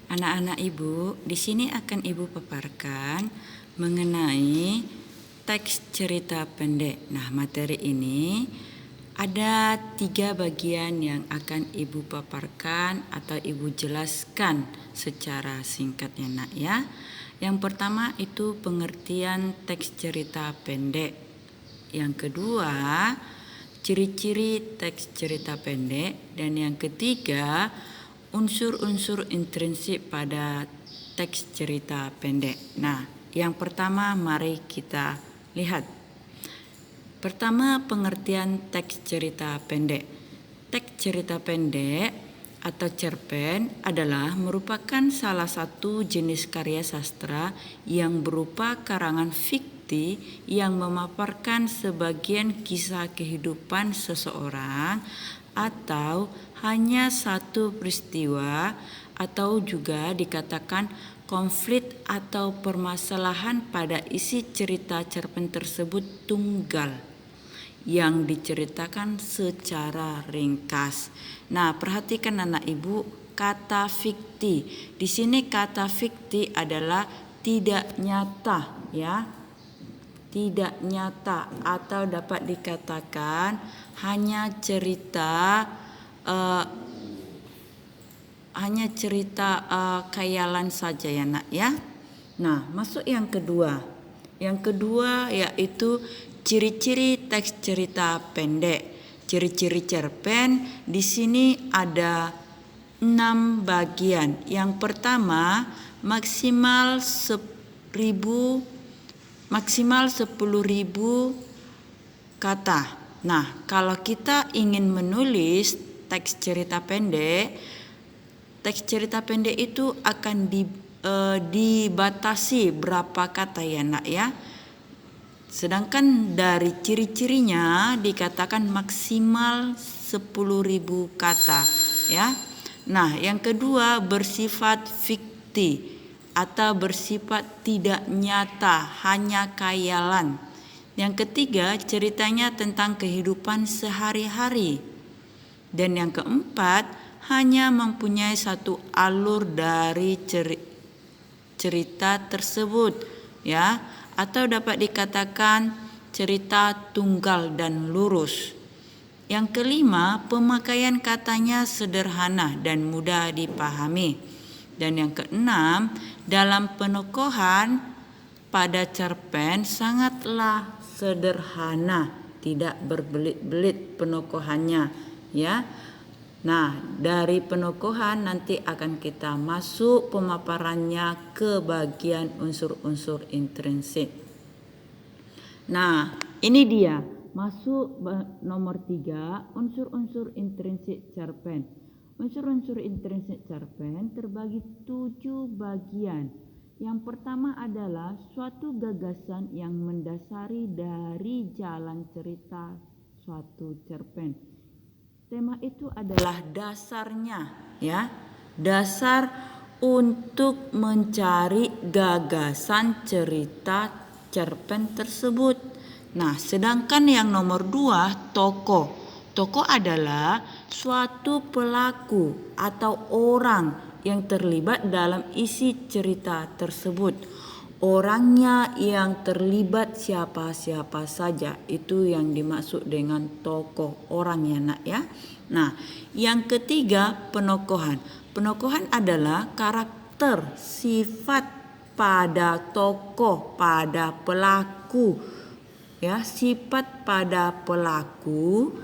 Anak-anak Ibu, di sini akan Ibu paparkan mengenai teks cerita pendek. Nah, materi ini ada 3 bagian yang akan Ibu paparkan atau Ibu jelaskan secara singkat ya nak ya. Yang pertama itu pengertian teks cerita pendek. Yang kedua, ciri-ciri teks cerita pendek. Dan yang ketiga, unsur-unsur intrinsik pada teks cerita pendek. Nah, yang pertama mari kita lihat. Pertama, pengertian teks cerita pendek. Teks cerita pendek atau cerpen adalah merupakan salah satu jenis karya sastra yang berupa karangan fikti yang memaparkan sebagian kisah kehidupan seseorang atau hanya satu peristiwa, atau juga dikatakan konflik atau permasalahan pada isi cerita cerpen tersebut tunggal yang diceritakan secara ringkas. Nah, perhatikan anak Ibu, kata fikti. Di sini kata fikti adalah tidak nyata ya. Tidak nyata atau dapat dikatakan hanya cerita khayalan saja ya nak ya. Nah, masuk yang kedua. Yang kedua yaitu ciri-ciri teks cerita pendek. Ciri-ciri cerpen di sini ada 6 bagian. Yang pertama, maksimal 10.000 kata. Nah, kalau kita ingin menulis teks cerita pendek itu akan dibatasi berapa kata ya nak ya. Sedangkan dari ciri-cirinya dikatakan maksimal 10.000 kata ya. Nah, yang kedua bersifat fikti atau bersifat tidak nyata, hanya khayalan. Yang ketiga, ceritanya tentang kehidupan sehari-hari. Dan yang keempat, hanya mempunyai satu alur dari cerita tersebut ya, atau dapat dikatakan cerita tunggal dan lurus. Yang kelima, pemakaian katanya sederhana dan mudah dipahami. Dan yang keenam, dalam penokohan pada cerpen sangatlah sederhana, tidak berbelit-belit penokohannya ya. Nah, dari penokohan nanti akan kita masuk pemaparannya ke bagian unsur-unsur intrinsik. Nah, ini dia. Masuk nomor 3, unsur-unsur intrinsik cerpen. Unsur-unsur intrinsik cerpen terbagi 7 bagian. Yang pertama adalah suatu gagasan yang mendasari dari jalan cerita suatu cerpen. Tema itu adalah dasarnya ya. Dasar untuk mencari gagasan cerita cerpen tersebut. Nah, sedangkan yang nomor 2, tokoh. Tokoh adalah suatu pelaku atau orang yang terlibat dalam isi cerita tersebut. Orangnya yang terlibat siapa-siapa saja, itu yang dimaksud dengan tokoh, orang ya nak ya. Nah, yang ketiga penokohan. Penokohan adalah karakter, sifat pada tokoh, pada pelaku ya, sifat pada pelaku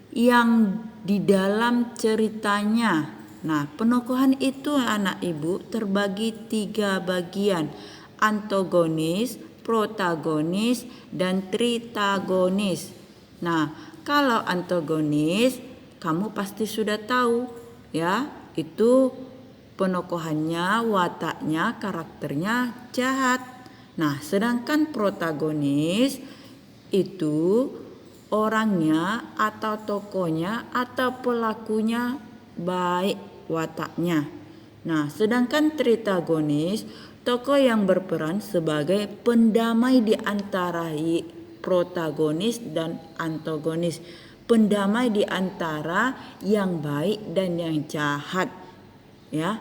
yang di dalam ceritanya. Nah, penokohan itu anak Ibu terbagi 3 bagian, antagonis, protagonis, dan tritagonis. Nah, kalau antagonis kamu pasti sudah tahu ya, itu penokohannya, wataknya, karakternya jahat. Nah, sedangkan protagonis itu orangnya atau tokohnya atau pelakunya baik wataknya. Nah, sedangkan tritagonis tokoh yang berperan sebagai pendamai di antara protagonis dan antagonis. Pendamai di antara yang baik dan yang jahat ya.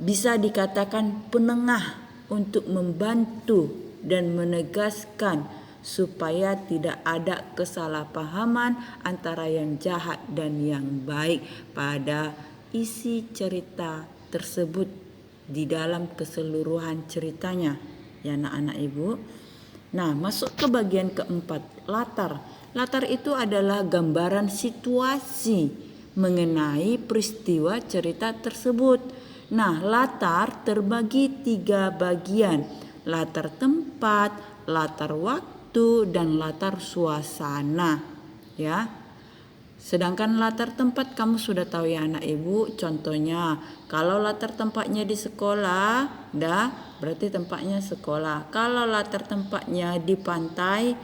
bisa dikatakan penengah untuk membantu dan menegaskan supaya tidak ada kesalahpahaman antara yang jahat dan yang baik pada isi cerita tersebut di dalam keseluruhan ceritanya, ya anak-anak ibu. Nah, masuk ke bagian keempat, latar. Latar itu adalah gambaran situasi mengenai peristiwa cerita tersebut. Nah, latar terbagi 3 bagian, latar tempat, latar waktu, dan latar suasana, ya. Sedangkan latar tempat kamu sudah tahu ya anak ibu, contohnya kalau latar tempatnya di sekolah, berarti tempatnya sekolah. Kalau latar tempatnya di pantai,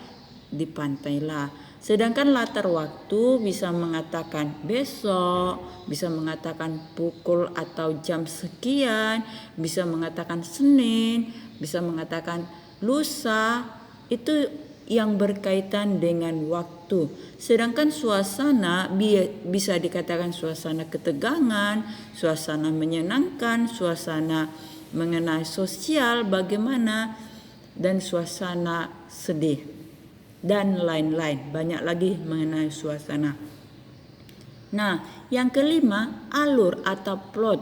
di pantailah. Sedangkan latar waktu bisa mengatakan besok, bisa mengatakan pukul atau jam sekian, bisa mengatakan Senin, bisa mengatakan lusa, itu yang berkaitan dengan waktu. Sedangkan suasana bisa dikatakan suasana ketegangan, suasana menyenangkan, suasana mengenai sosial bagaimana, dan suasana sedih, dan lain-lain. Banyak lagi mengenai suasana. Nah, yang kelima, alur atau plot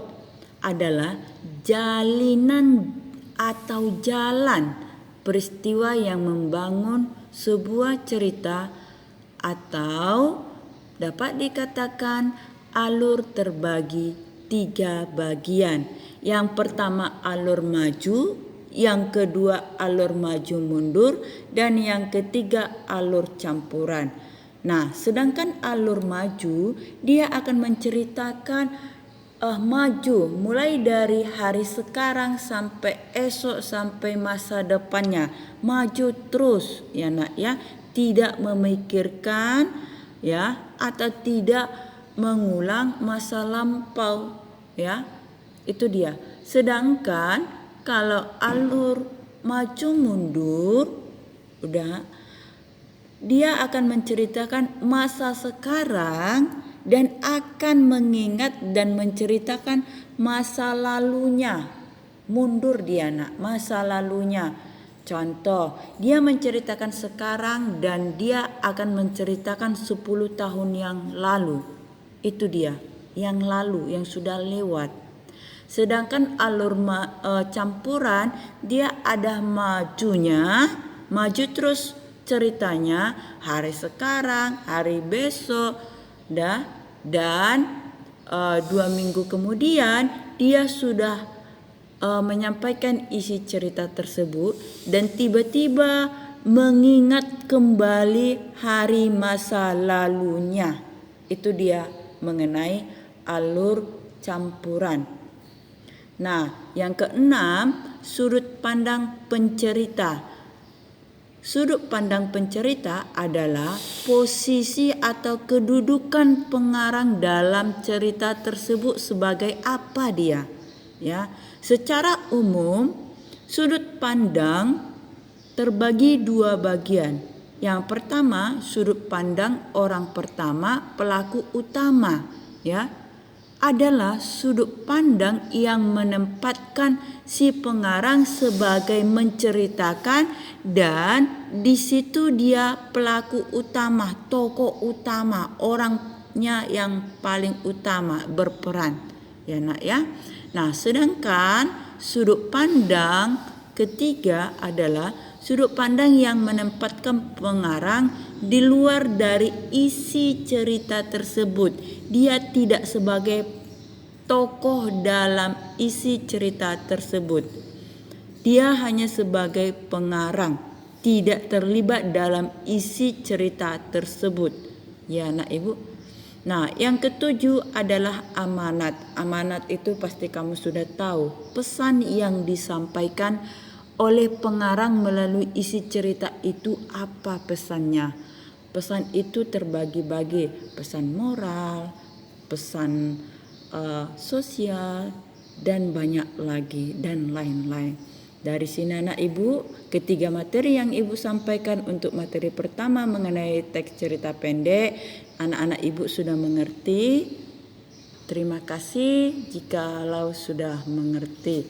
adalah jalinan atau jalan peristiwa yang membangun sebuah cerita, atau dapat dikatakan alur terbagi 3 bagian. Yang pertama alur maju, yang kedua alur maju mundur, dan yang ketiga alur campuran. Nah, sedangkan alur maju dia akan menceritakan maju mulai dari hari sekarang sampai esok sampai masa depannya, maju terus ya nak ya, tidak memikirkan ya atau tidak mengulang masa lampau ya, itu dia. Sedangkan kalau alur maju mundur dia akan menceritakan masa sekarang dan akan mengingat dan menceritakan masa lalunya. Mundur dia nak, masa lalunya. Contoh, dia menceritakan sekarang dan dia akan menceritakan 10 tahun yang lalu. Itu dia, yang lalu, yang sudah lewat. Sedangkan alur campuran, dia ada majunya, maju terus ceritanya, hari sekarang, hari besok, dan 2 minggu kemudian dia sudah menyampaikan isi cerita tersebut dan tiba-tiba mengingat kembali hari masa lalunya. Itu dia mengenai alur campuran. Nah, yang keenam, sudut pandang pencerita. Sudut pandang pencerita adalah posisi atau kedudukan pengarang dalam cerita tersebut sebagai apa dia. Ya, secara umum sudut pandang terbagi 2 bagian. Yang pertama, sudut pandang orang pertama, pelaku utama, ya, adalah sudut pandang yang menempatkan si pengarang sebagai menceritakan, dan di situ dia pelaku utama, tokoh utama, orangnya yang paling utama berperan. Ya nak ya. Nah, sedangkan sudut pandang ketiga adalah sudut pandang yang menempatkan pengarang di luar dari isi cerita tersebut. Dia tidak sebagai tokoh dalam isi cerita tersebut. Dia hanya sebagai pengarang, tidak terlibat dalam isi cerita tersebut. Ya nak ibu. Nah, yang ketujuh adalah amanat. Amanat itu pasti kamu sudah tahu. Pesan yang disampaikan oleh pengarang melalui isi cerita itu apa pesannya. Pesan itu terbagi-bagi, pesan moral, pesan sosial, dan banyak lagi dan lain-lain. Dari sini anak ibu, ketiga materi yang ibu sampaikan untuk materi pertama mengenai teks cerita pendek, anak-anak ibu sudah mengerti. Terima kasih jikalau sudah mengerti.